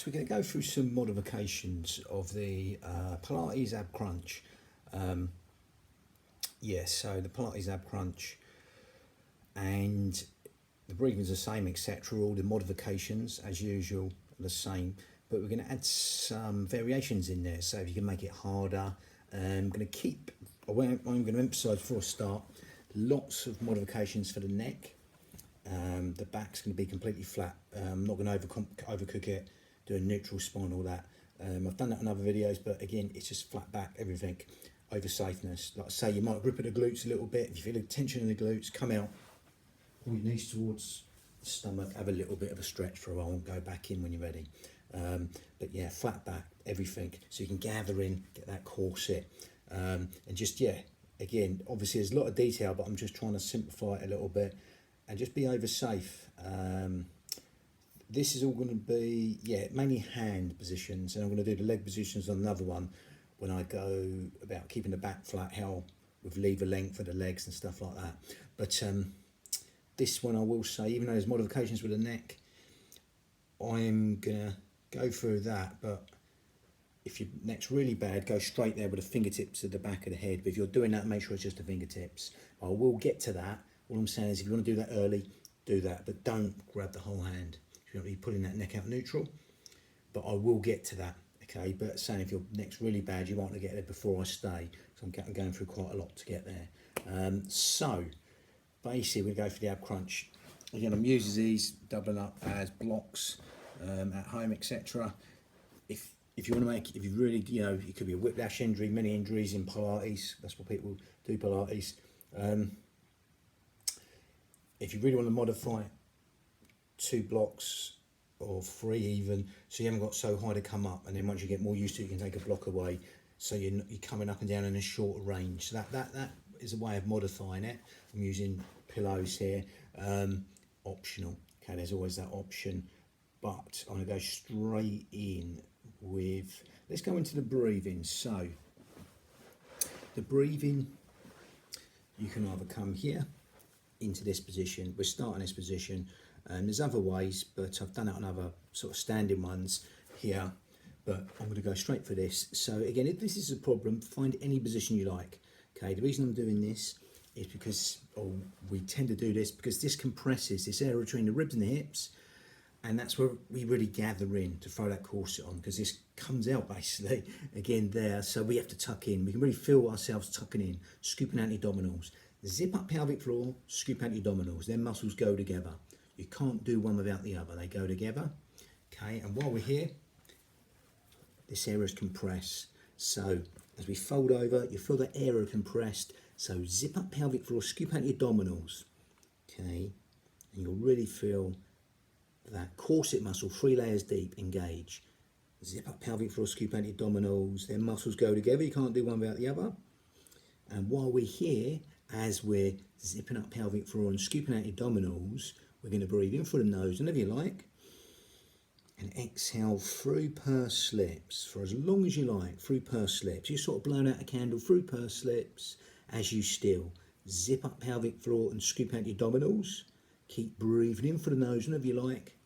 So we're going to go through some modifications of the Pilates ab crunch. So the Pilates ab crunch and the breathing's the same, etc. All the modifications, as usual, are the same. But we're going to add some variations in there. So if you can make it harder, I'm going to emphasise before I start, lots of modifications for the neck. The back's going to be completely flat. I'm not going to overcook it, do a neutral spine, all that. I've done that in other videos, but again, it's just flat back, everything, over safeness. Like I say, you might grip at the glutes a little bit. If you feel a tension in the glutes, come out, pull your knees towards the stomach, have a little bit of a stretch for a while and go back in when you're ready. But yeah, flat back, everything. So you can gather in, get that corset. And just, again, obviously there's a lot of detail, but I'm just trying to simplify it a little bit and just be over safe. This is all going to be, mainly hand positions, and I'm going to do the leg positions on another one when I go about keeping the back flat, how with lever length for the legs and stuff like that. But this one I will say, even though there's modifications with the neck, I'm going to go through that, but if your neck's really bad, go straight there with the fingertips to the back of the head. But if you're doing that, make sure it's just the fingertips. I will get to that. All I'm saying is if you want to do that early, do that, but don't grab the whole hand. You don't be pulling that neck out neutral, but I will get to that, okay? But saying if your neck's really bad, you want to get there before I stay, so I'm going through quite a lot to get there. So basically we go for the ab crunch. Again, I'm using these doubling up as blocks at home, etc. If you want to make, if you really, it could be a whiplash injury, many injuries in Pilates. That's what people do Pilates. If you really want to modify 2 blocks or 3 even, so you haven't got so high to come up, and then once you get more used to it, you can take a block away, so you're coming up and down in a shorter range. So that is a way of modifying it. I'm using pillows here, optional. Okay, there's always that option, but I'm going to go straight in with, let's go into the breathing. So the breathing, you can either come here into this position. We're starting this position. There's other ways, but I've done it on other sort of standing ones here, but I'm going to go straight for this. So again, if this is a problem, find any position you like. Okay, the reason I'm doing this is because, we tend to do this because this compresses this area between the ribs and the hips, and that's where we really gather in to throw that corset on, because this comes out basically again there, so we have to tuck in. We can really feel ourselves tucking in, scooping out the abdominals. Zip up pelvic floor, scoop out your abdominals. Their muscles go together. You can't do one without the other. They go together. Okay, and while we're here, this area is compressed. So as we fold over, you feel the area compressed. So zip up pelvic floor, scoop out your abdominals. Okay, and you'll really feel that corset muscle, 3 layers deep, engage. Zip up pelvic floor, scoop out your abdominals. Their muscles go together. You can't do one without the other. And while we're here, as we're zipping up pelvic floor and scooping out your abdominals, we're going to breathe in through the nose, whenever you like, and exhale through pursed lips for as long as you like, through pursed lips. You're sort of blowing out a candle through pursed lips as you still zip up pelvic floor and scoop out your abdominals. Keep breathing in through the nose, whenever you like,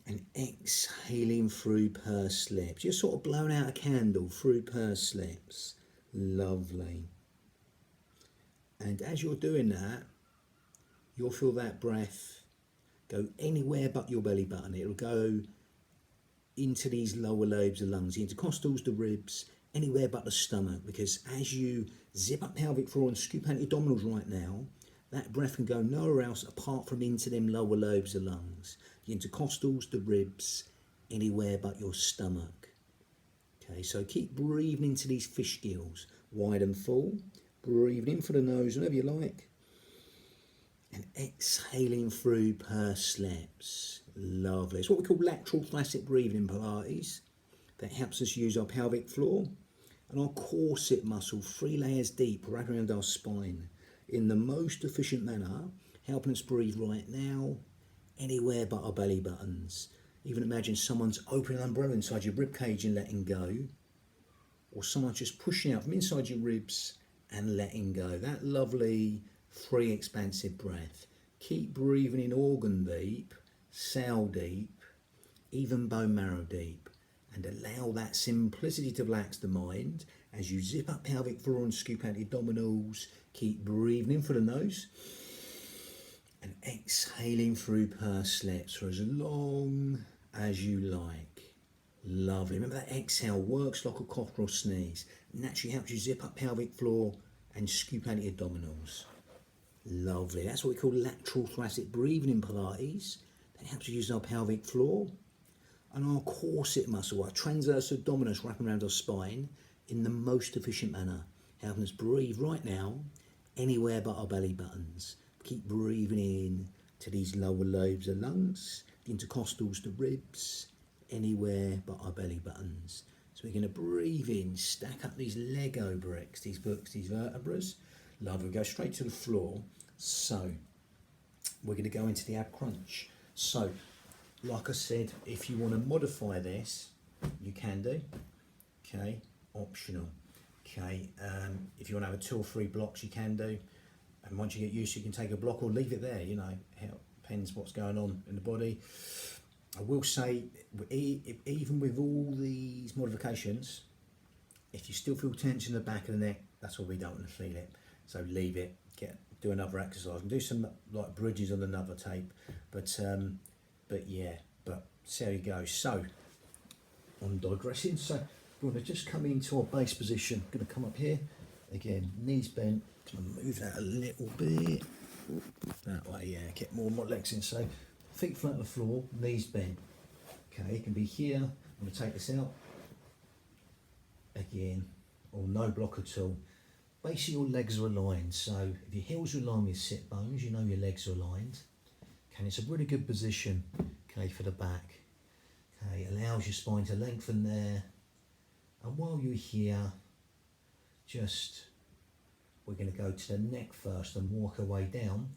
and exhaling through pursed lips. You're sort of blowing out a candle through pursed lips. Lovely. And as you're doing that, you'll feel that breath go anywhere but your belly button. It'll go into these lower lobes of lungs, the intercostals, the ribs, anywhere but the stomach, because as you zip up pelvic floor and scoop out your abdominals right now, that breath can go nowhere else apart from into them lower lobes of lungs, the intercostals, the ribs, anywhere but your stomach. Okay, so keep breathing into these fish gills, wide and full. Breathing in for the nose whenever you like, and exhaling through pursed lips. Lovely. It's what we call lateral thoracic breathing in Pilates. That helps us use our pelvic floor and our corset muscle, 3 layers deep, right around our spine, in the most efficient manner, helping us breathe right now, anywhere but our belly buttons. Even imagine someone's opening an umbrella inside your rib cage and letting go, or someone just pushing out from inside your ribs and letting go. That lovely, free, expansive breath. Keep breathing in organ deep, cell deep, even bone marrow deep, and allow that simplicity to relax the mind as you zip up pelvic floor and scoop out the abdominals. Keep breathing in through the nose and exhaling through pursed lips for as long as you like. Lovely. Remember that exhale works like a cough or sneeze. Naturally helps you zip up pelvic floor and scoop out the abdominals. Lovely. That's what we call lateral thoracic breathing in Pilates. That helps you use our pelvic floor and our corset muscle, our transverse abdominis wrapping around our spine in the most efficient manner, helping us breathe right now anywhere but our belly buttons. Keep breathing in to these lower lobes of lungs, the intercostals, the ribs, anywhere but our belly buttons. So we're going to breathe in, stack up these Lego bricks, these vertebrae. Love, we go straight to the floor. So we're going to go into the ab crunch. So like I said, if you want to modify this, you can do. Okay, optional. Okay, if you want to have 2 or 3 blocks, you can do. And once you get used to it, you can take a block or leave it there. You know, it depends what's going on in the body. I will say, even with all these modifications, if you still feel tension in the back of the neck, that's why we don't want to feel it. So leave it. Do another exercise and do some like bridges on another tape. But yeah, so there you go. So I'm digressing. So we're going to just come into our base position. Going to come up here again, knees bent. Going to move that a little bit that way. Yeah, get more of my legs in. So feet flat on the floor, knees bent. Okay, it can be here. I'm going to take this out again, or no block at all. Basically, your legs are aligned. So if your heels are aligned with sit bones, you know your legs are aligned. Okay, it's a really good position. Okay, for the back. Okay, allows your spine to lengthen there. And while you're here, we're going to go to the neck first and walk our way down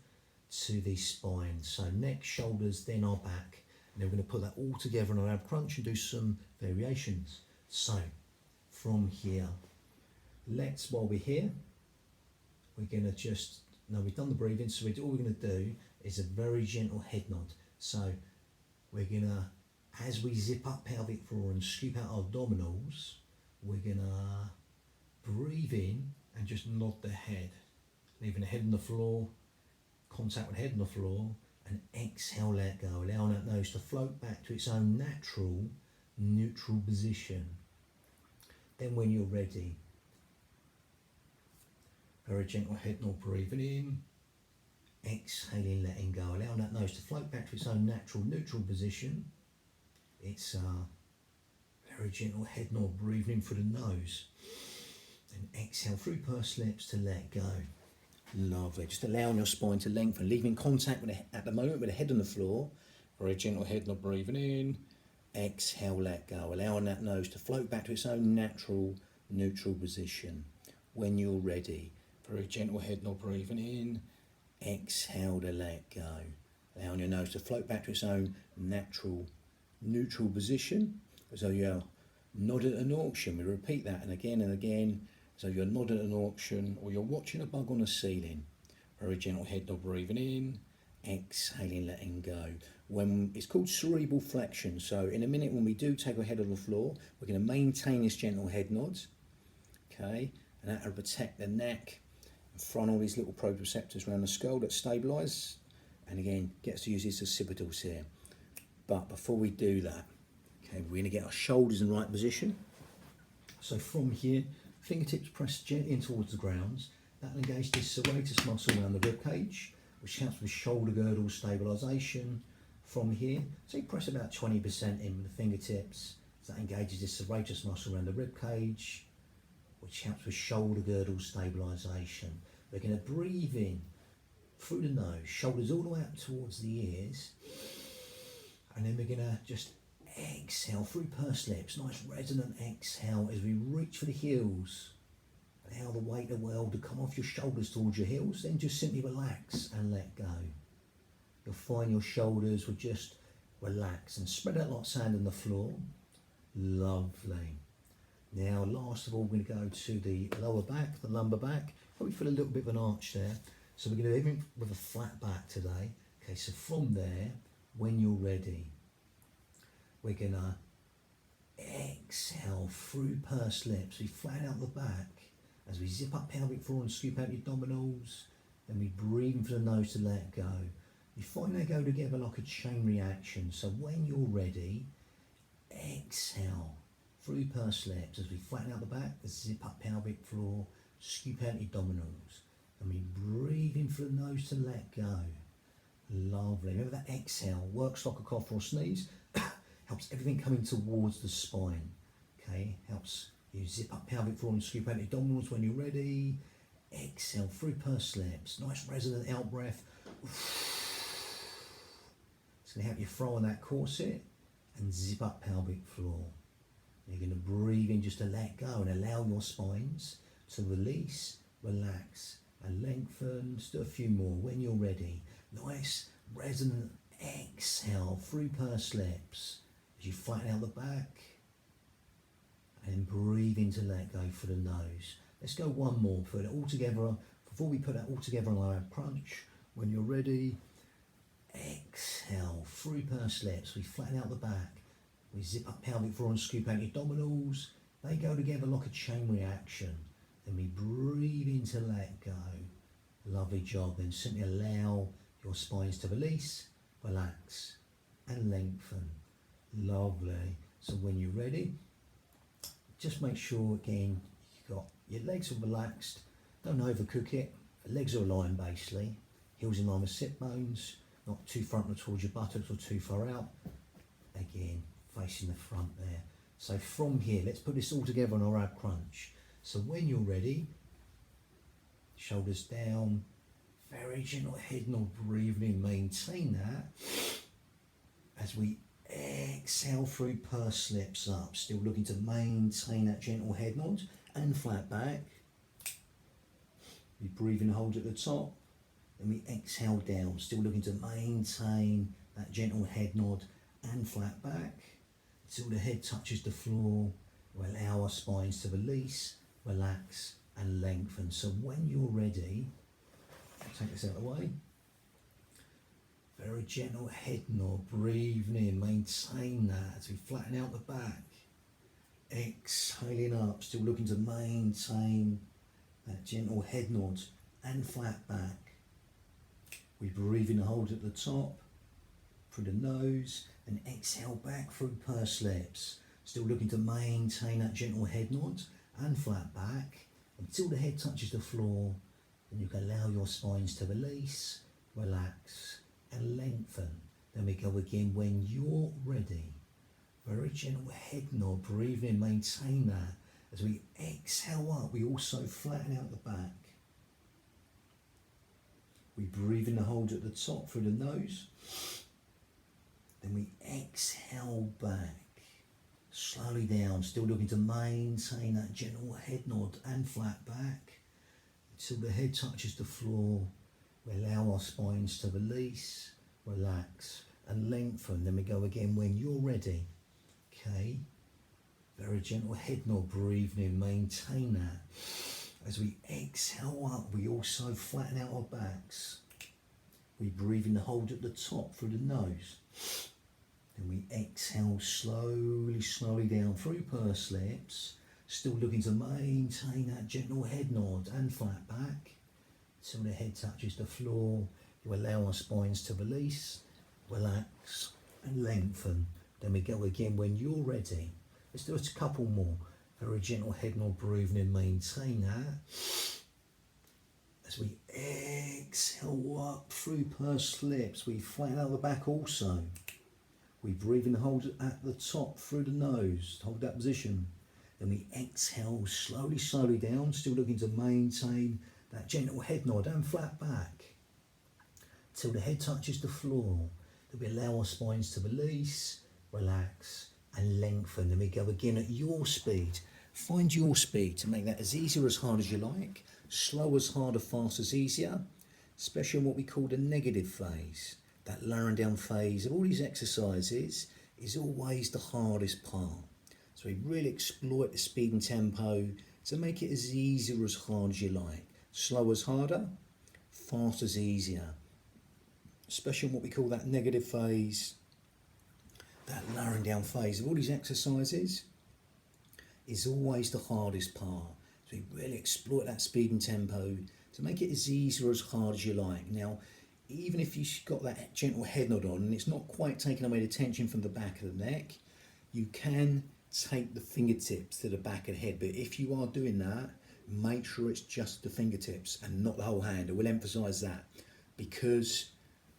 to the spine. So neck, shoulders, then our back. And then we're going to put that all together in our ab crunch and do some variations. So from here, while we're here, we're going to now we've done the breathing, so all we're going to do is a very gentle head nod. So we're going to, as we zip up pelvic floor and scoop out our abdominals, we're going to breathe in and just nod the head, leaving the head on the floor, contact with the head on the floor, and exhale, let go, allowing that nose to float back to its own natural, neutral position. Then when you're ready, very gentle head nod, breathing in, exhaling, letting go, allowing that nose to float back to its own natural, neutral position. It's a very gentle head nod, breathing in through the nose. Then exhale through pursed lips to let go. Lovely. Just allowing your spine to lengthen, leaving contact at the moment with the head on the floor. Very gentle head nod, breathing in. Exhale, let go, allowing that nose to float back to its own natural, neutral position. When you're ready, very gentle head nod, breathing in. Exhale to let go, allowing your nose to float back to its own natural, neutral position, as though you're nodding at an auction. We repeat that and again, as though you're nodding at an auction or you're watching a bug on the ceiling. Very gentle head nod, breathing in. Exhaling, letting go. It's called cerebral flexion. So in a minute, when we do take our head on the floor, we're going to maintain this gentle head nod. Okay, and that will protect the neck and front, all these little proprioceptors around the skull that stabilise, and again gets to use these occipitals here. But before we do that, okay, we're going to get our shoulders in the right position. So from here, fingertips pressed gently in towards the ground. That will engage this serratus muscle around the rib cage, which helps with shoulder girdle stabilisation. From here, so you press about 20% in with the fingertips. So that engages this serratus muscle around the rib cage, which helps with shoulder girdle stabilisation. We're going to breathe in through the nose, shoulders all the way up towards the ears, and then we're going to just exhale through pursed lips. Nice resonant exhale as we reach for the heels. Allow the weight of the world to come off your shoulders towards your heels, then just simply relax and let go. You'll find your shoulders will just relax and spread out like sand on the floor. Lovely. Now, last of all, we're going to go to the lower back, the lumbar back. Probably feel a little bit of an arch there. So we're going to do it with a flat back today. Okay, so from there, when you're ready, We're going to exhale through pursed lips. We flatten out the back as we zip up pelvic floor and scoop out your abdominals. Then we breathe in for the nose to let go. You find they go together like a chain reaction. So when you're ready, exhale through pursed lips as we flatten out the back, zip up pelvic floor, scoop out your abdominals. And we breathe in for the nose to let go. Lovely. Remember that exhale works like a cough or sneeze. Helps everything coming towards the spine. Okay, helps you zip up pelvic floor and scoop out your abdominals when you're ready. Exhale through pursed lips. Nice resonant out breath. It's going to help you throw on that corset and zip up pelvic floor. You're going to breathe in just to let go and allow your spines to release, relax and lengthen. Just do a few more when you're ready. Nice resonant exhale through pursed lips as you flatten out the back and breathe in to let go for the nose. Let's go one more. Put it all together. Before we put that all together on our crunch, when you're ready, exhale through pursed lips. We flatten out the back. We zip up pelvic floor and scoop out your abdominals. They go together like a chain reaction. Then we breathe in to let go. Lovely job. Then simply allow your spines to release, relax and lengthen. Lovely. So when you're ready, just make sure again you've got your legs are relaxed. Don't overcook it. The legs are aligned basically. Heels in line with sit bones. Not too frontal towards your buttocks or too far out. Again, facing the front there. So from here, let's put this all together on our ab crunch. So when you're ready, shoulders down, very gentle head nod, breathing in, maintain that. As we exhale through pursed lips up, still looking to maintain that gentle head nod and flat back. We breathe in, hold at the top, and we exhale down, still looking to maintain that gentle head nod and flat back until the head touches the floor. We allow our spines to release, relax and lengthen. So when you're ready, take this out of the way. Very gentle head nod, breathing in, maintain that as we flatten out the back. Exhaling up, still looking to maintain that gentle head nod and flat back. We breathe in and hold at the top, through the nose, and exhale back through pursed lips. Still looking to maintain that gentle head nod and flat back until the head touches the floor. And you can allow your spines to release, relax and lengthen. Then we go again when you're ready. Very gentle head nod, breathe in, maintain that. As we exhale up, we also flatten out the back. We breathe in and hold at the top through the nose. Then we exhale back, slowly down, still looking to maintain that gentle head nod and flat back. Until the head touches the floor, we allow our spines to release, relax and lengthen. Then we go again when you're ready. Okay, very gentle head nod, breathing in, maintain that. As we exhale up, we also flatten out our backs. We breathe in and hold at the top through the nose. Then we exhale slowly down through pursed lips. Still looking to maintain that gentle head nod and flat back. Until the head touches the floor, you allow our spines to release, relax and lengthen. Then we go again when you're ready. Let's do a couple more. Very gentle head nod, breathing in, maintain that. As we exhale up through pursed lips, we flatten out the back also. We breathe in and hold it at the top through the nose, hold that position. Then we exhale slowly down, still looking to maintain that gentle head nod and flat back. Till the head touches the floor. Then we allow our spines to release, relax and lengthen. Then we go again at your speed. Find your speed to make that as easy or as hard as you like, slow as hard or fast as easier, especially in what we call the negative phase. That lowering down phase of all these exercises is always the hardest part. So we really exploit the speed and tempo to make it as easy or as hard as you like. Slow as harder, fast as easier. Especially in what we call that negative phase. that lowering down phase of all these exercises is always the hardest part. So we really exploit that speed and tempo to make it as easy or as hard as you like. Now, even if you've got that gentle head nod on and it's not quite taking away the tension from the back of the neck, you can take the fingertips to the back of the head. But if you are doing that, make sure it's just the fingertips and not the whole hand. I will emphasise that, because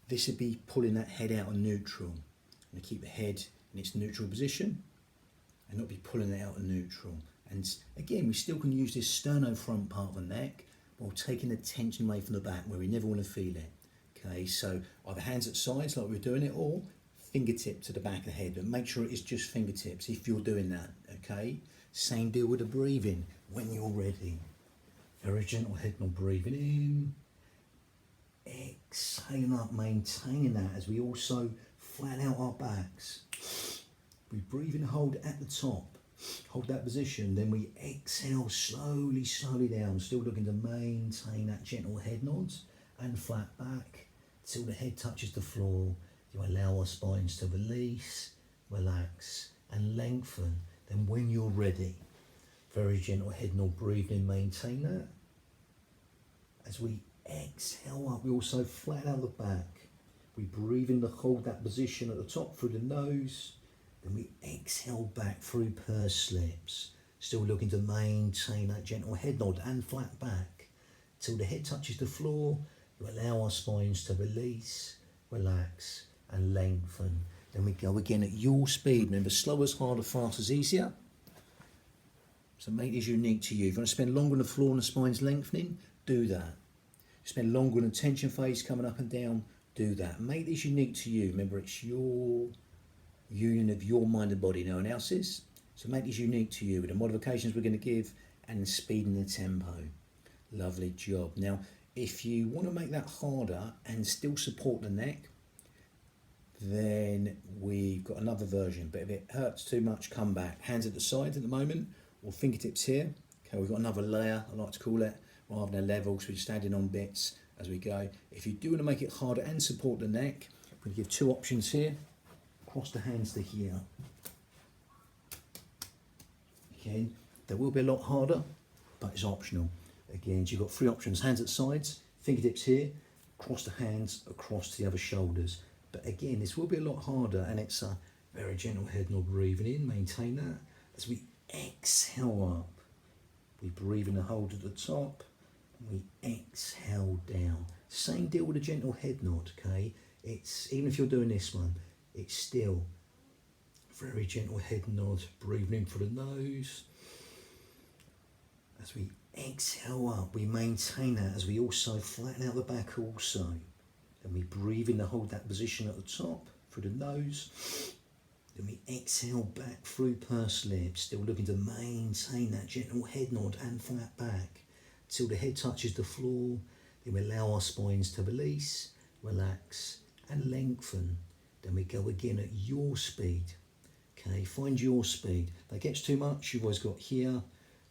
this would be pulling that head out of neutral. And keep the head in its neutral position and not be pulling it out of neutral. And again, we still can use this sternofront part of the neck while taking the tension away from the back where we never want to feel it. Okay, so either hands at sides like we're doing it, or fingertip to the back of the head, and make sure it is just fingertips if you're doing that. Okay, same deal with the breathing when you're ready. Very gentle head nod, breathing in, exhaling up, maintaining that as we also flatten out our backs. We breathe and hold at the top, hold that position, then we exhale slowly, slowly down, still looking to maintain that gentle head nods and flat back till the head touches the floor. You allow our spines to release, relax and lengthen. Then when you're ready, very gentle head nod, breathing in, maintain that. As we exhale up, we also flatten out the back. We breathe in to hold that position at the top through the nose. Then we exhale back through pursed lips. Still looking to maintain that gentle head nod and flat back. Till the head touches the floor, you allow our spines to release, relax and lengthen. Then we go again at your speed. Remember, slow is harder, fast is easier. So make this unique to you. If you want to spend longer on the floor and the spine's lengthening, do that. Spend longer on the tension phase coming up and down, do that. Make this unique to you. Remember, it's your union of your mind and body, no one else's. So make this unique to you with the modifications we're going to give and the speed and the tempo. Lovely job. Now, if you want to make that harder and still support the neck, then we've got another version. But if it hurts too much, come back. Hands at the side at the moment, or fingertips here. Okay, we've got another layer, I like to call it, rather than a level, so we're standing on bits as we go. If you do want to make it harder and support the neck, we're going to give two options here. Cross the hands to here. Again, they will be a lot harder, but it's optional. Again, you've got three options: hands at sides, fingertips here, cross the hands across to the other shoulders. But again, this will be a lot harder, and it's a very gentle head nod, breathing in, maintain that. As we exhale up, we breathe in and hold at the top, and we exhale down. Same deal with a gentle head nod, okay? It's, even if you're doing this one, it's still very gentle head nod, breathing in through the nose. As we exhale up, we maintain that as we also flatten out the back also. Then we breathe in to hold that position at the top through the nose. Then we exhale back through pursed lips, still looking to maintain that gentle head nod and flat back till the head touches the floor. Then we allow our spines to release, relax and lengthen. Then we go again at your speed. Okay, find your speed. If that gets too much, you've always got here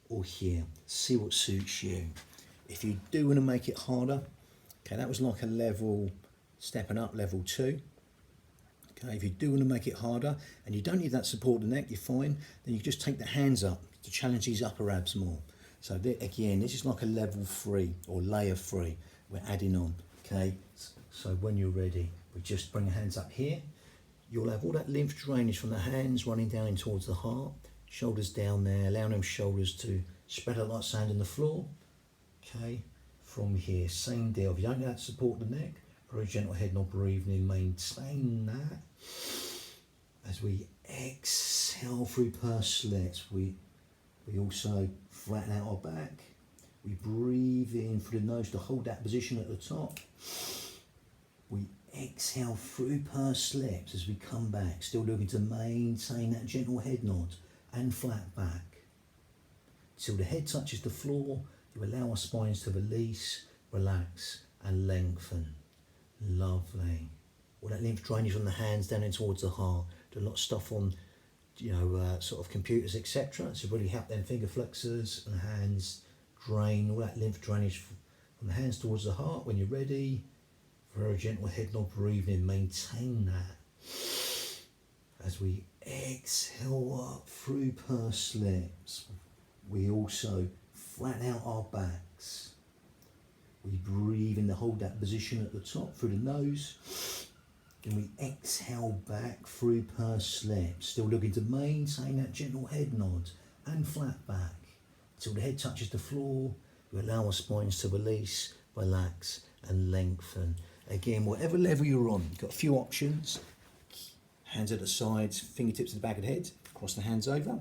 or here. See what suits you. If you do want to make it harder, okay, that was like a level, stepping up, level 2. Okay, if you do want to make it harder and you don't need that support in the neck, you're fine. Then you just take the hands up to challenge these upper abs more. So again, this is like a level 3 or layer 3. We're adding on. Okay, so when you're ready, we just bring the hands up here. You'll have all that lymph drainage from the hands running down in towards the heart. Shoulders down there, allowing them shoulders to spread out like sand on the floor. Okay, from here, same deal. If you don't need that support the neck, very gentle head nod, breathing in, maintain that. As we exhale through pursed lips, we also flatten out our back. We breathe in through the nose to hold that position at the top. We exhale through pursed lips as we come back, still looking to maintain that gentle head nod and flat back. Till the head touches the floor, you allow our spines to release, relax and lengthen. Lovely. All that lymph drainage from the hands down in towards the heart. Do a lot of stuff on, sort of computers, etc. So really help them finger flexors and hands drain all that lymph drainage from the hands towards the heart. When you're ready, very gentle head nod, breathing in, maintain that. As we exhale up through pursed lips, we also flatten out our backs. We breathe in to hold that position at the top through the nose. Then we exhale back through pursed lips, still looking to maintain that gentle head nod and flat back until the head touches the floor. We allow our spines to release, relax and lengthen. Again, whatever level you're on, you've got a few options. Hands at the sides, fingertips to the back of the head, cross the hands over,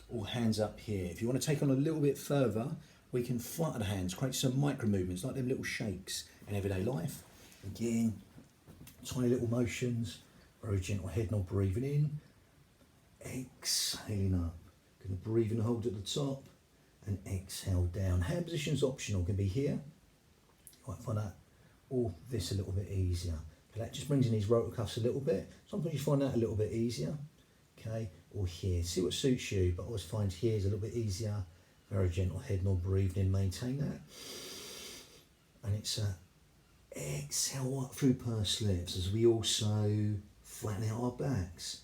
or hands up here. If you want to take on a little bit further, we can flutter the hands, create some micro movements, like them little shakes in everyday life. Again, tiny little motions, very gentle head nod, breathing in, exhaling up. Going to breathe and hold at the top, and exhale down. Hand position's optional, can be here, you might find that, or this a little bit easier. Okay, that just brings in these rotor cuffs a little bit. Sometimes you find that a little bit easier, okay, or here. See what suits you, but I always find here is a little bit easier. Very gentle head nod, breathing in, maintain that. And it's a exhale up through pursed lips as we also flatten out our backs.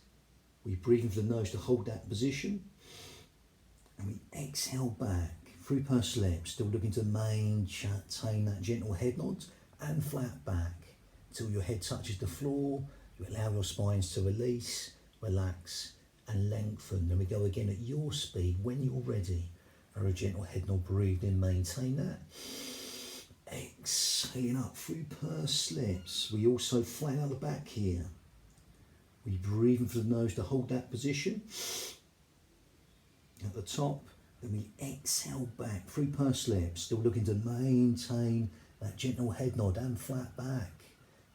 We breathe into the nose to hold that position. And we exhale back through pursed lips, still looking to maintain that gentle head nod and flat back until your head touches the floor. You allow your spines to release, relax and lengthen. Then we go again at your speed when you're ready. Very gentle head nod, breathe in, maintain that. Exhaling up through pursed lips. We also flatten out the back here. We breathe in through the nose to hold that position. At the top, then we exhale back through pursed lips, still looking to maintain that gentle head nod and flat back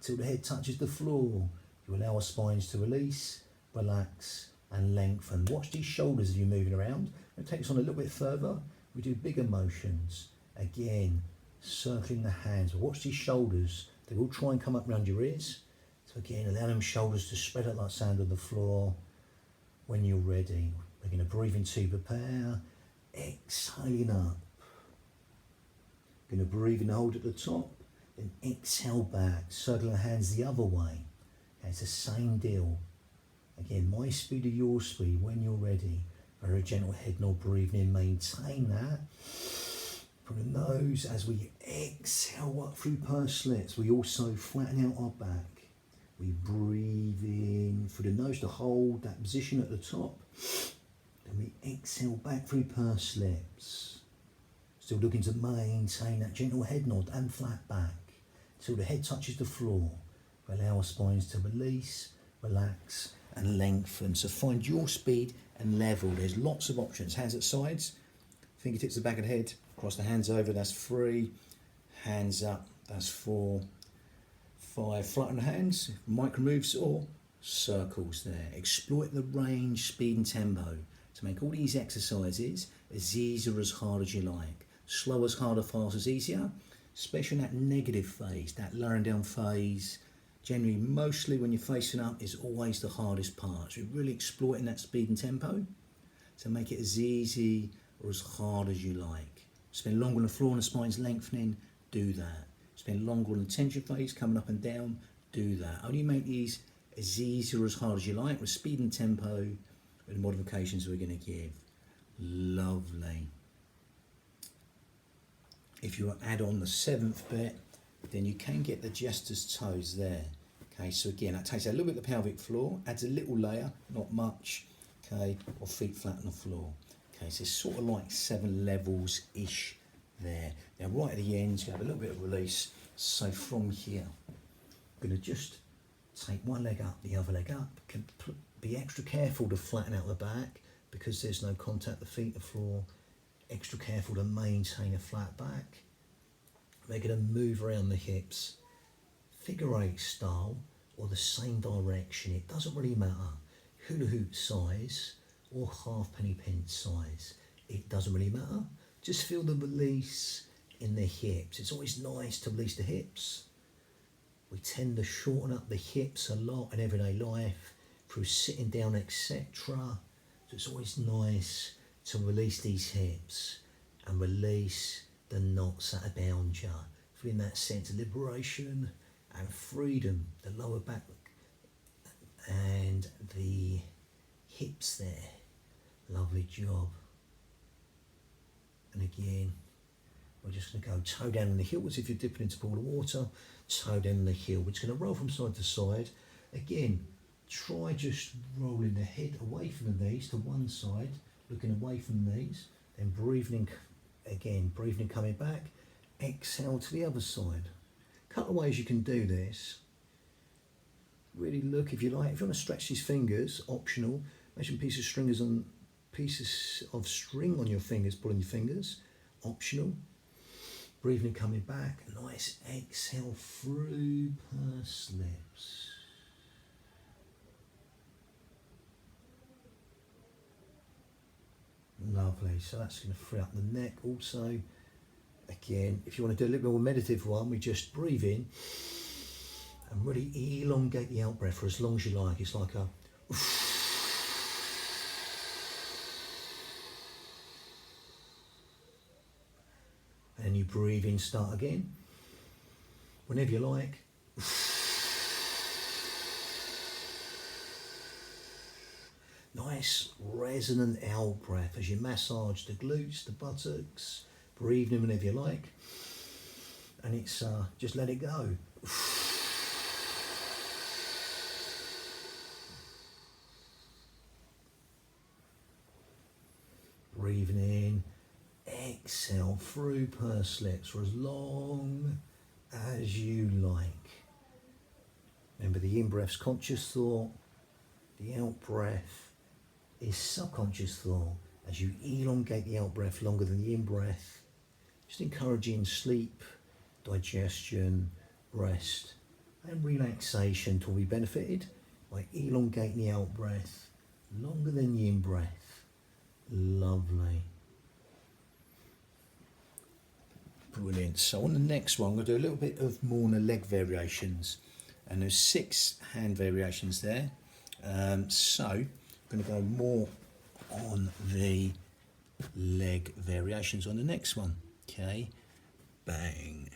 till the head touches the floor. You allow our spines to release, relax and lengthen. Watch these shoulders as you're moving around. It takes on a little bit further. We do bigger motions. Again, circling the hands. Watch these shoulders. They will try and come up around your ears. So again, allow them shoulders to spread out like sand on the floor. When you're ready, we're going to breathe in to prepare. Exhaling up. Going to breathe and hold at the top. Then exhale back. Circle the hands the other way. Okay, it's the same deal. Again, my speed or your speed when you're ready. Very gentle head nod, breathing in, maintain that. From the nose as we exhale up through pursed lips, we also flatten out our back. We breathe in through the nose to hold that position at the top. Then we exhale back through pursed lips. Still looking to maintain that gentle head nod and flat back till the head touches the floor. We allow our spines to release, relax and lengthen. So find your speed and level. There's lots of options. Hands at sides, fingertips to the back of the head, cross the hands over, that's 3. Hands up, that's 4. 5. Flatten the hands, micro moves or circles there. Exploit the range, speed and tempo to make all these exercises as easy or as hard as you like. Slow as harder, fast as easier, especially in that negative phase, that lowering down phase. Generally, mostly when you're facing up is always the hardest part. So you're really exploiting that speed and tempo to make it as easy or as hard as you like. Spend longer on the floor and the spine's lengthening, do that. Spend longer on the tension phase, coming up and down, do that. Only make these as easy or as hard as you like with speed and tempo with the modifications we're going to give. Lovely. If you add on the 7th bit, then you can get the jester's toes there. Okay, so again, that takes a little bit of the pelvic floor, adds a little layer, not much, okay, or feet flat on the floor. Okay, so it's sort of like 7 levels-ish there. Now right at the end, you have a little bit of release. So from here, I'm going to just take one leg up, the other leg up. Be extra careful to flatten out the back because there's no contact, the feet, the floor. Extra careful to maintain a flat back. We're going to move around the hips, figure 8 style or the same direction. It doesn't really matter. Hula hoop size or halfpenny pin size. It doesn't really matter. Just feel the release in the hips. It's always nice to release the hips. We tend to shorten up the hips a lot in everyday life through sitting down, etc. So it's always nice to release these hips and release the knots that are bound you. Feeling that sense of liberation and freedom. The lower back and the hips there. Lovely job. And again, we're just going to go toe down on the heel as if you're dipping into a pool of water, toe down on the heel. We're just going to roll from side to side. Again, try just rolling the head away from the knees to one side, looking away from the knees, then breathing in, again, breathing in, coming back, exhale to the other side. A couple of ways you can do this. Really look, if you like, if you want to stretch these fingers, optional, imagine pieces of string on your fingers, pulling your fingers, optional. Breathing in, coming back, a nice exhale through pursed lips. Lovely, so that's going to free up the neck also. Again, if you want to do a little bit more meditative one, we just breathe in and really elongate the out breath for as long as you like. It's like a and you breathe in, start again. Whenever you like. Nice resonant out breath as you massage the glutes, the buttocks. Breathe in whenever you like. And it's just let it go. Breathing in, exhale through pursed lips for as long as you like. Remember, the in-breath's conscious thought, the out-breath is subconscious thought. As you elongate the out-breath longer than the in-breath, just encouraging sleep, digestion, rest and relaxation to be benefited by elongating the out-breath longer than the in-breath. Lovely. Brilliant. So on the next one, we'll do a little bit of more on the leg variations. And there's 6 hand variations there. So I'm going to go more on the leg variations on the next one. Okay. Bang.